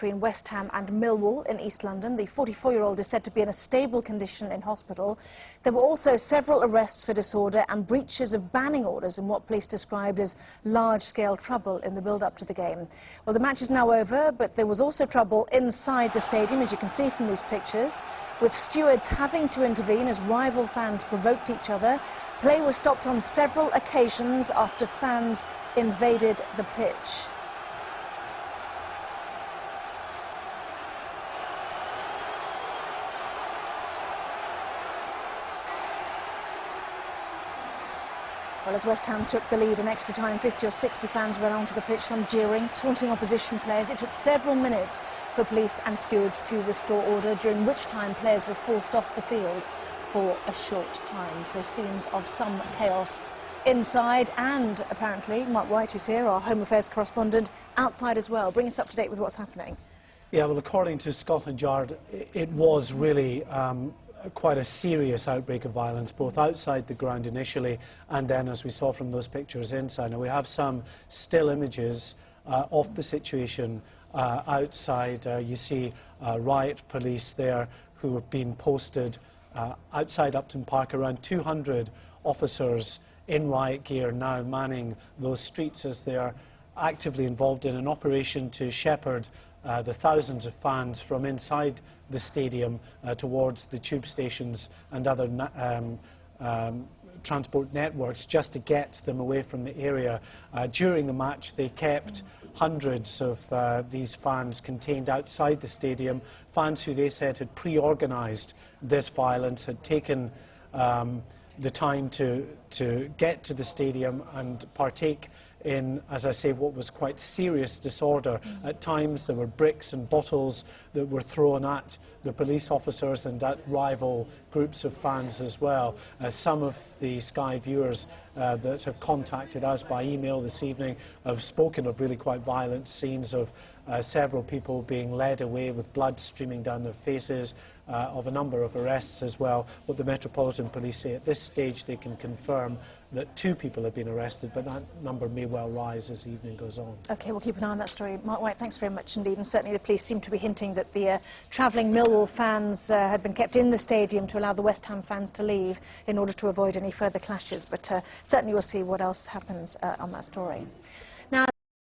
between West Ham and Millwall in East London. The 44-year-old is said to be in a stable condition in hospital. There were also several arrests for disorder and breaches of banning orders in what police described as large-scale trouble in the build-up to the game. Well, the match is now over, but there was also trouble inside the stadium, as you can see from these pictures, with stewards having to intervene as rival fans provoked each other. Play was stopped on several occasions after fans invaded the pitch. Well, as West Ham took the lead in extra time, 50 or 60 fans ran onto the pitch, some jeering, taunting opposition players. It took several minutes for police and stewards to restore order, during which time players were forced off the field for a short time. So scenes of some chaos inside, and apparently Mark White, who's here, our Home Affairs correspondent, outside as well. Bring us up to date with what's happening. Yeah, well, according to Scotland Yard, it was really quite a serious outbreak of violence, both outside the ground initially and then, as we saw from those pictures, inside. Now, we have some still images of the situation outside. You see riot police there who have been posted outside Upton Park. Around 200 officers in riot gear now manning those streets as they are actively involved in an operation to shepherd the thousands of fans from inside the stadium towards the tube stations and other transport networks, just to get them away from the area. During the match, they kept hundreds of these fans contained outside the stadium, fans who they said had pre-organised this violence, had taken the time to get to the stadium and partake in, as I say, what was quite serious disorder. At times there were bricks and bottles that were thrown at the police officers and at rival groups of fans as well. Some of the Sky viewers that have contacted us by email this evening have spoken of really quite violent scenes of several people being led away with blood streaming down their faces, of a number of arrests as well. What the Metropolitan Police say at this stage, they can confirm that 2 people have been arrested, but that number may well rise as the evening goes on. OK, we'll keep an eye on that story. Mark White, thanks very much indeed. And certainly the police seem to be hinting that the travelling Millwall fans had been kept in the stadium to allow the West Ham fans to leave in order to avoid any further clashes. But certainly we'll see what else happens on that story.